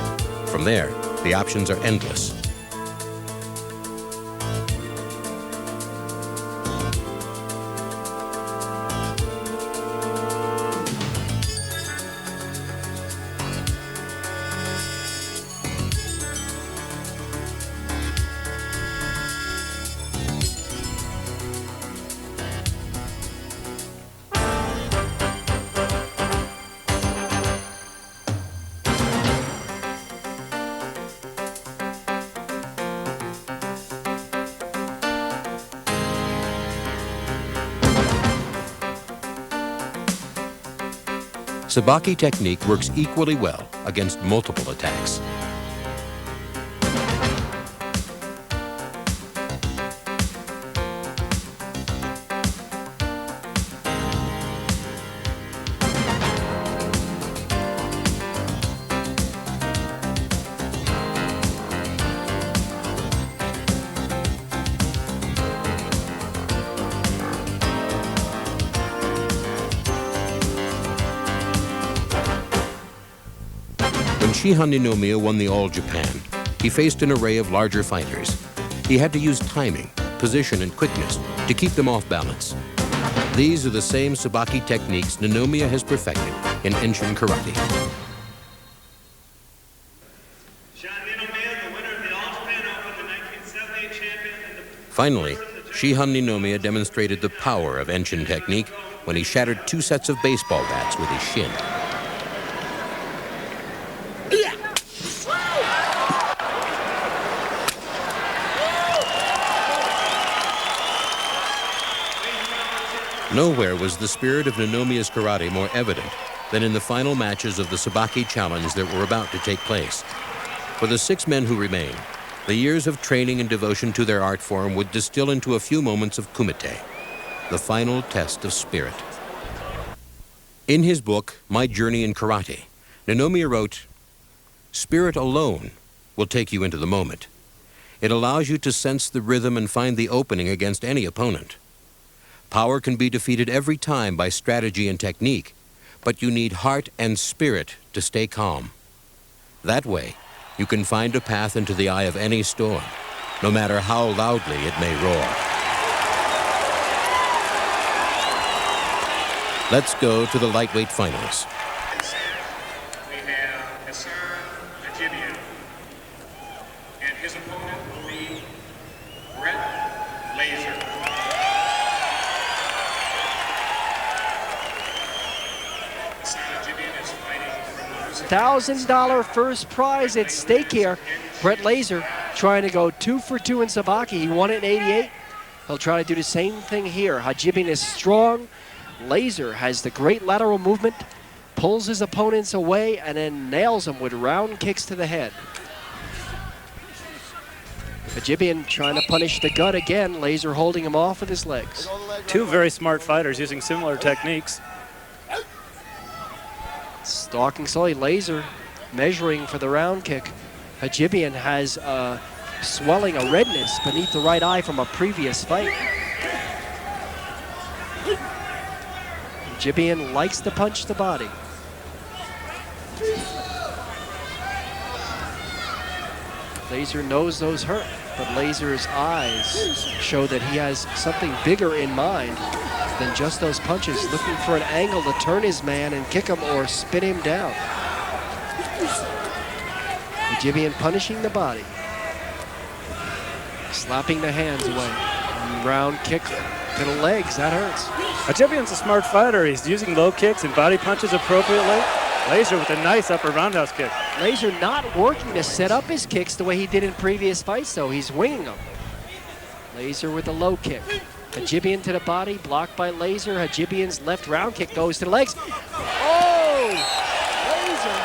From there, the options are endless. Sabaki technique works equally well against multiple attacks. When Shihan Ninomiya won the All Japan, he faced an array of larger fighters. He had to use timing, position, and quickness to keep them off balance. These are the same Sabaki techniques Ninomiya has perfected in Enshin karate. Ninomiya, the winner of the All Japan Open, the 1978 champion. Finally, Shihan Ninomiya demonstrated the power of Enshin technique when he shattered 2 sets of baseball bats with his shin. Nowhere was the spirit of Ninomiya's karate more evident than in the final matches of the Sabaki Challenge that were about to take place. For the 6 men who remained, the years of training and devotion to their art form would distill into a few moments of kumite, the final test of spirit. In his book, My Journey in Karate, Ninomiya wrote, "Spirit alone will take you into the moment. It allows you to sense the rhythm and find the opening against any opponent. Power can be defeated every time by strategy and technique, but you need heart and spirit to stay calm. That way, you can find a path into the eye of any storm, no matter how loudly it may roar. Let's go to the lightweight finals. We have Hassan Ajibian, and his opponent will be Brett Laser. Hassan Ajibian is fighting from $1,000 first prize at stake here. Brett Laser trying to go 2 for 2 in Sabaki. He won it in '88. He'll try to do the same thing here. Hajibian is strong. Laser has the great lateral movement, pulls his opponents away, and then nails them with round kicks to the head. Hajibian trying to punish the gut again. Laser holding him off with his legs. Two very smart fighters using similar techniques. Stalking slowly. Laser measuring for the round kick. Hajibian has swelling, a redness beneath the right eye from a previous fight. Hajibian likes to punch the body. Laser knows those hurt, but Laser's eyes show that he has something bigger in mind than just those punches, looking for an angle to turn his man and kick him or spin him down. Hajibian punishing the body, slapping the hands away. Round kick to the legs, that hurts. Hajibian's a smart fighter. He's using low kicks and body punches appropriately. Laser with a nice upper roundhouse kick. Laser not working to set up his kicks the way he did in previous fights, though. He's winging them. Laser with a low kick. Hajibian to the body, blocked by Laser. Hajibian's left round kick goes to the legs. Oh! Laser.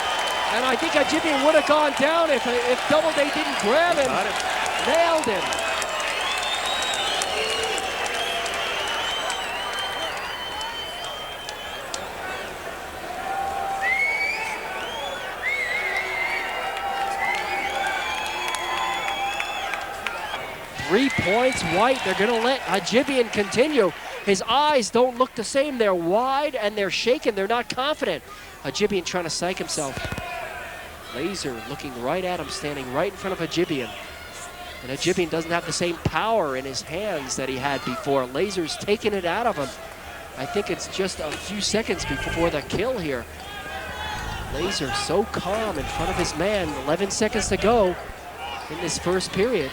And I think Hajibian would have gone down if Doubleday didn't grab him. Nailed him. Three points, white. They're going to let Hajibian continue. His eyes don't look the same. They're wide and they're shaking. They're not confident. Hajibian trying to psych himself. Laser looking right at him, standing right in front of Hajibian. And Hajibian doesn't have the same power in his hands that he had before. Laser's taking it out of him. I think it's just a few seconds before the kill here. Laser so calm in front of his man. 11 seconds to go in this first period.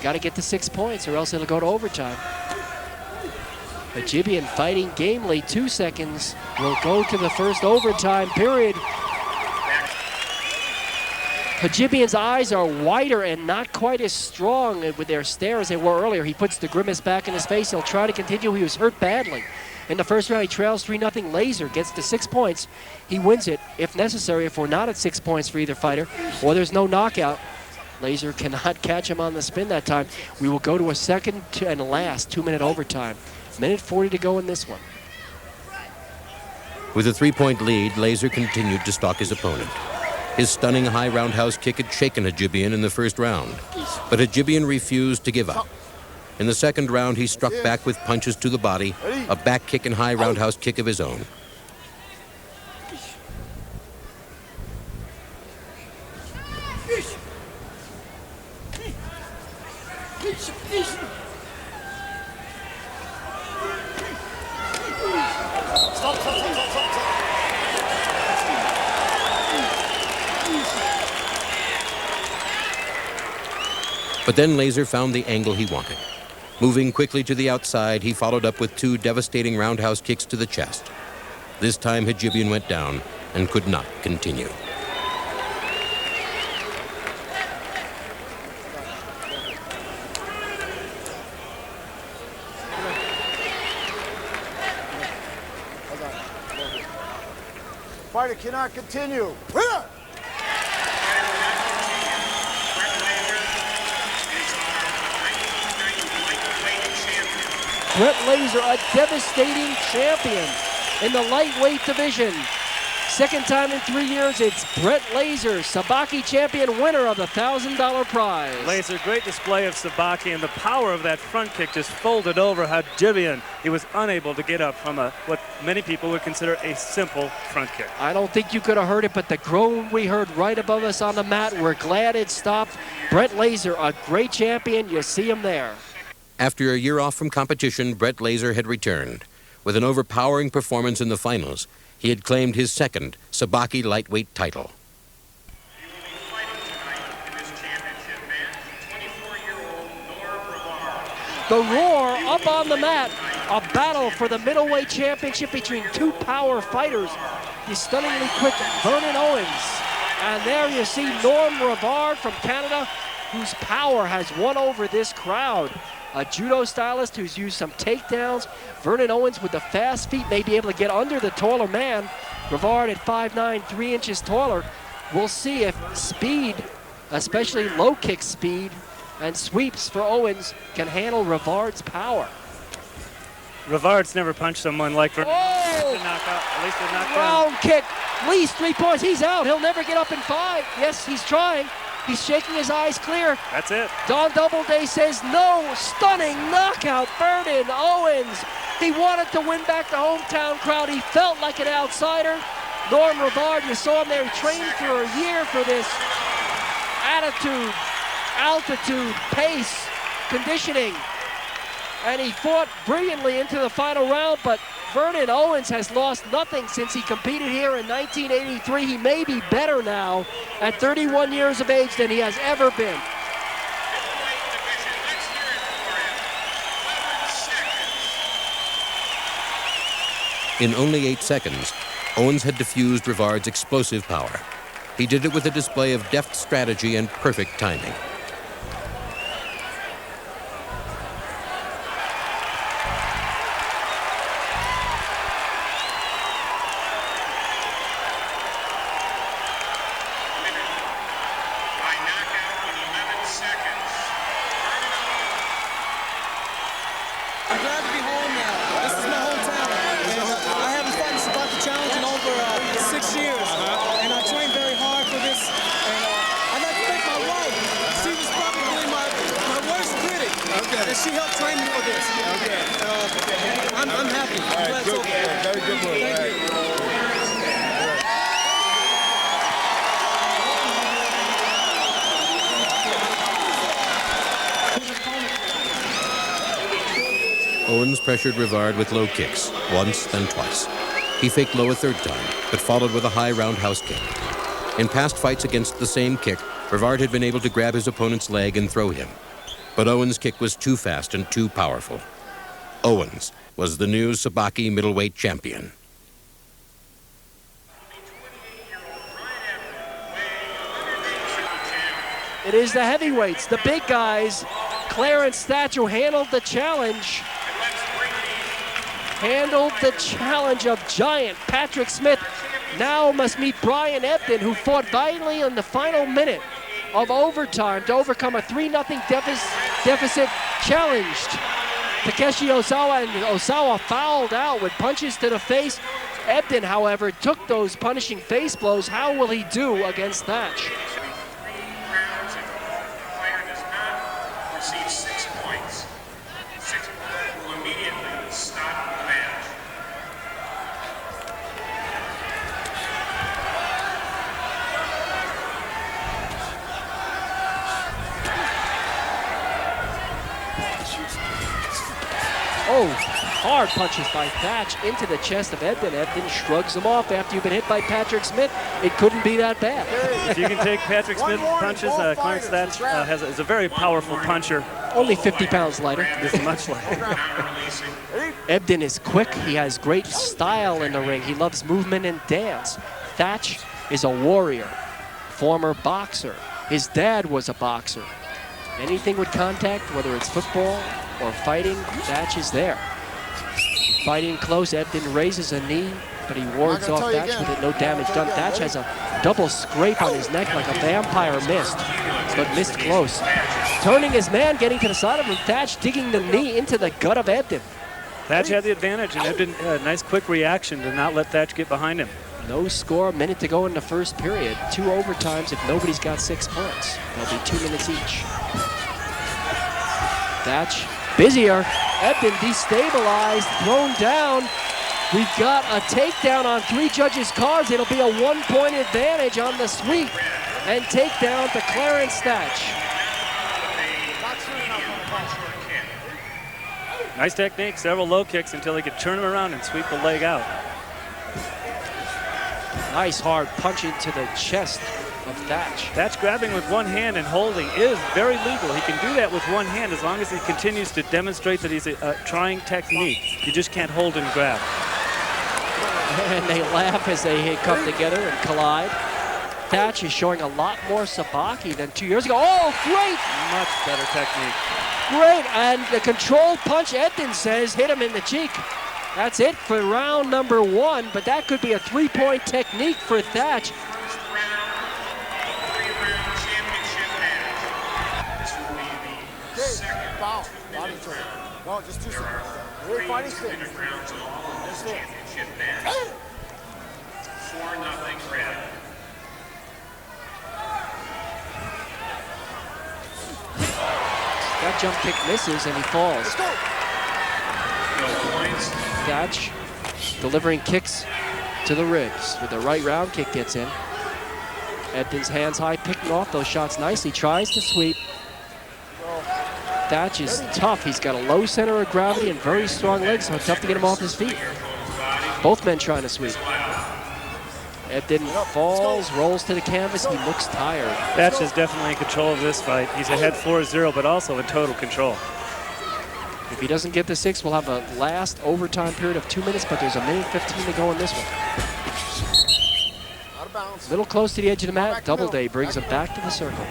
Got to get to 6 points or else it'll go to overtime. Hajibian fighting gamely. 2 seconds will go to the first overtime period. Hajibian's eyes are wider and not quite as strong with their stare as they were earlier. He puts the grimace back in his face. He'll try to continue. He was hurt badly. In the first round, he trails 3-0. Laser gets to 6 points. He wins it if necessary, if we're not at 6 points for either fighter, or there's no knockout. Laser cannot catch him on the spin that time. We will go to a second and last 2-minute overtime. Minute 40 to go in this one. With a 3-point lead, Laser continued to stalk his opponent. His stunning high roundhouse kick had shaken Hajibian in the first round, but Hajibian refused to give up. In the second round, he struck back with punches to the body, a back kick and high roundhouse kick of his own. But then Laser found the angle he wanted. Moving quickly to the outside, he followed up with 2 devastating roundhouse kicks to the chest. This time, Hajibian went down and could not continue. Fighter cannot continue. Brett Laser, a devastating champion in the lightweight division. Second time in 3 years, it's Brett Laser, Sabaki champion, winner of the $1,000 prize. Laser, great display of Sabaki, and the power of that front kick just folded over Hadjibian. He was unable to get up from what many people would consider a simple front kick. I don't think you could have heard it, but the groan we heard right above us on the mat, we're glad it stopped. Brett Laser, a great champion. You see him there. After a year off from competition, Brett Laser had returned. With an overpowering performance in the finals, he had claimed his second Sabaki lightweight title. He will be fighting tonight in this championship match, 24-year-old Brevard. The Roar up on the mat. A battle for the middleweight championship between two power fighters. The stunningly quick Vernon Owens. And there you see Norm Brevard from Canada, whose power has won over this crowd. A judo stylist who's used some takedowns. Vernon Owens with the fast feet may be able to get under the taller man. Brevard at 5'9", 3 inches taller. We'll see if speed, especially low kick speed and sweeps for Owens, can handle Brevard's power. Brevard's never punched someone like Vernon. Oh! At least a knockdown. Round kick, at least 3 points. He's out. He'll never get up in 5. Yes, he's trying. He's shaking his eyes clear. That's it. Don Doubleday says no. Stunning knockout, Vernon Owens. He wanted to win back the hometown crowd. He felt like an outsider. Norm Brevard, you saw him there. He trained for a year for this. Attitude, altitude, pace, conditioning. And he fought brilliantly into the final round, but Vernon Owens has lost nothing since he competed here in 1983. He may be better now at 31 years of age than he has ever been. Middleweight division, let's hear it for him. 11 seconds. In only 8 seconds, Owens had diffused Brevard's explosive power. He did it with a display of deft strategy and perfect timing. By knockout in 11 seconds. I'm glad to be home now. This is my hometown. And I haven't fought in Sabaki Challenge in over 6 years. And I trained very hard for this. And I'd like to thank my wife. She was probably my worst critic. Okay. And she helped train me for this. Okay. I'm happy. I'm glad it's over. Very good move. Thank you. Owens pressured Brevard with low kicks, once, then twice. He faked low a third time, but followed with a high roundhouse kick. In past fights against the same kick, Brevard had been able to grab his opponent's leg and throw him. But Owens' kick was too fast and too powerful. Owens was the new Sabaki middleweight champion. It is the heavyweights, the big guys. Clarence Thatch, who handled the challenge. Handled the challenge of giant Patrick Smith. Now must meet Brian Ebden, who fought valiantly in the final minute of overtime to overcome a 3-0 deficit, challenged Takeshi Osawa, and Osawa fouled out with punches to the face. Ebden, however, took those punishing face blows. How will he do against Thatch? 3 rounds and the fighter does not receive 6 points. 6 will immediately stop the match. Oh, hard punches by Thatch into the chest of Ebden. Ebden shrugs him off. After you've been hit by Patrick Smith, it couldn't be that bad. If you can take Patrick Smith punches, Clarence Thatch is a very powerful puncher. Only 50 pounds lighter. This is much lighter. Ebden is quick. He has great style in the ring. He loves movement and dance. Thatch is a warrior, former boxer. His dad was a boxer. Anything with contact, whether it's football or fighting, Thatch is there. Fighting close, Ebden raises a knee, but he wards off Thatch with it, no damage done. Thatch has a double scrape on his neck like a vampire missed, but missed close. Turning his man, getting to the side of him, Thatch digging the knee into the gut of Ebden. Thatch had the advantage, and Ebden had a nice quick reaction to not let Thatch get behind him. No score, minute to go in the first period. 2 overtimes if nobody's got 6 points. There'll be 2 minutes each. Thatch busier. Ebden destabilized, thrown down. We've got a takedown on 3 judges' cards. It'll be a 1-point advantage on the sweep and takedown to Clarence Thatch. Nice technique, several low kicks until he could turn him around and sweep the leg out. Nice hard punch into the chest of Thatch. Thatch grabbing with one hand and holding is very legal. He can do that with one hand as long as he continues to demonstrate that he's trying technique. You just can't hold and grab. And they laugh as they come together and collide. Thatch is showing a lot more Sabaki than 2 years ago. Oh, great! Much better technique. Great, and the controlled punch, Edden says, hit him in the cheek. That's it for round number 1, but that could be a 3-point technique for Thatch. Foul. Body turn. No, just 2 seconds. We're fighting sticks. Just there. 4-0 red. That jump kick misses and he falls. Let's go. No points. Thatch delivering kicks to the ribs with the right round kick gets in. Edden's hands high, picking off those shots nicely, tries to sweep. Thatch is tough. He's got a low center of gravity and very strong legs, so it's tough to get him off his feet. Both men trying to sweep. Edden falls, rolls to the canvas. He looks tired. Thatch is definitely in control of this fight. He's ahead 4-0, but also in total control. If he doesn't get the 6, we'll have a last overtime period of 2 minutes, but there's a minute 15 to go in this one. Out of bounds. A little close to the edge of the mat. Doubleday brings him back to the circle.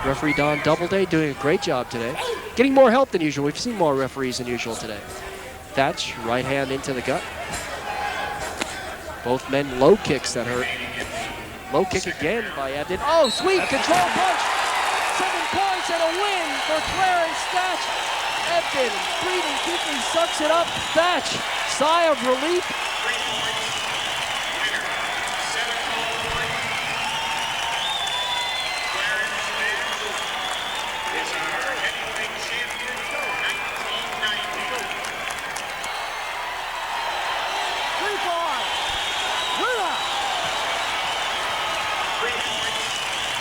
Referee Don Doubleday doing a great job today. Getting more help than usual. We've seen more referees than usual today. Thatch, right hand into the gut. Both men low kicks that hurt. Low kick again by Edden. Oh, sweet control punch. 7 points and a win for Clarence Thatch. Edden breathing deeply, sucks it up. Thatch, sigh of relief.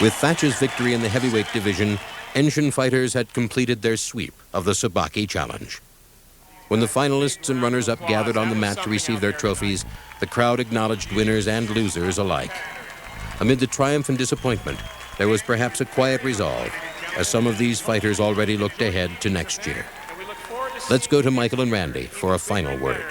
With Thatch's victory in the heavyweight division, Enshin fighters had completed their sweep of the Sabaki Challenge. When the finalists and runners-up gathered on the mat to receive their trophies, the crowd acknowledged winners and losers alike. Amid the triumph and disappointment, there was perhaps a quiet resolve, as some of these fighters already looked ahead to next year. Let's go to Michael and Randy for a final word.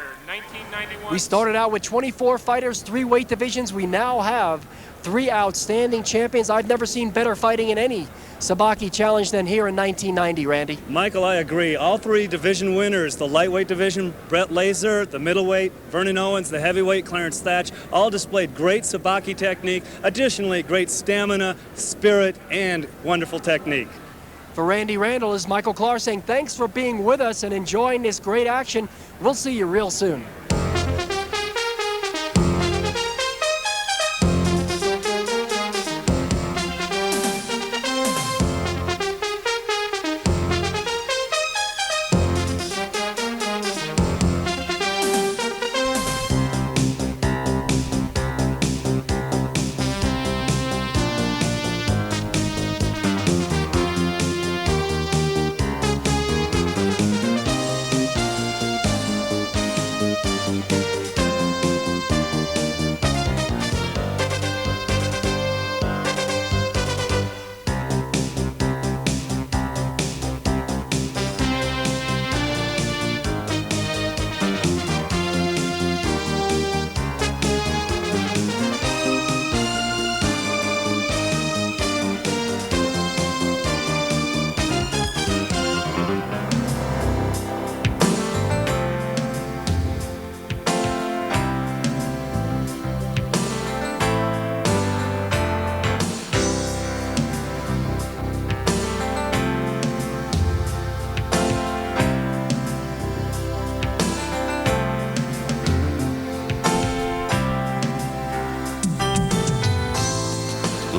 We started out with 24 fighters, 3 weight divisions. We now have 3 outstanding champions. I've never seen better fighting in any Sabaki Challenge than here in 1990, Randy. Michael, I agree. All 3 division winners, the lightweight division, Brett Laser, the middleweight, Vernon Owens, the heavyweight, Clarence Thatch, all displayed great Sabaki technique. Additionally, great stamina, spirit, and wonderful technique. For Randy Randall, is Michael Clark saying thanks for being with us and enjoying this great action. We'll see you real soon.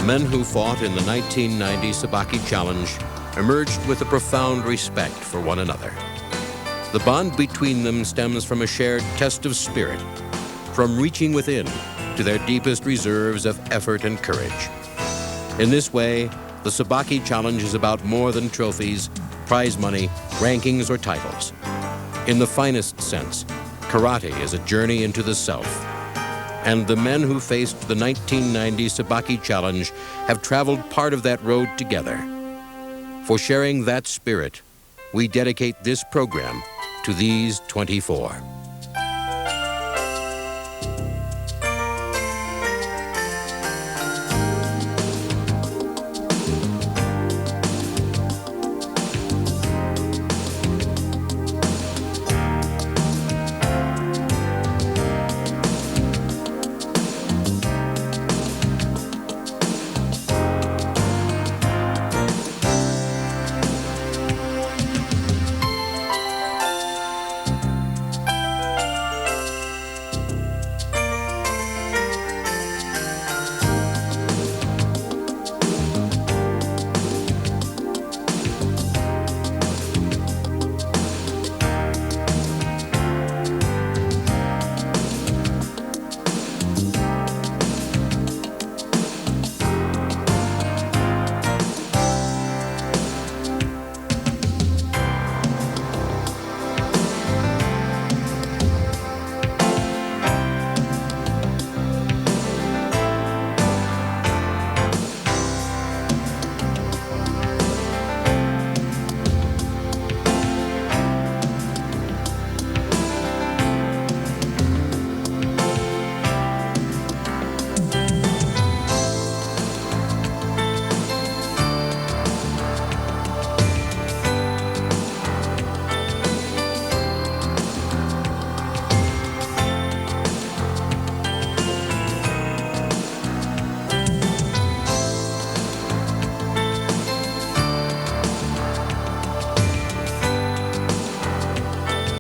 men who fought in the 1990 Sabaki Challenge emerged with a profound respect for one another. The bond between them stems from a shared test of spirit, from reaching within to their deepest reserves of effort and courage. In this way, the Sabaki Challenge is about more than trophies, prize money, rankings, or titles. In the finest sense, karate is a journey into the self. And the men who faced the 1990 Sabaki Challenge have traveled part of that road together. For sharing that spirit, we dedicate this program to these 24.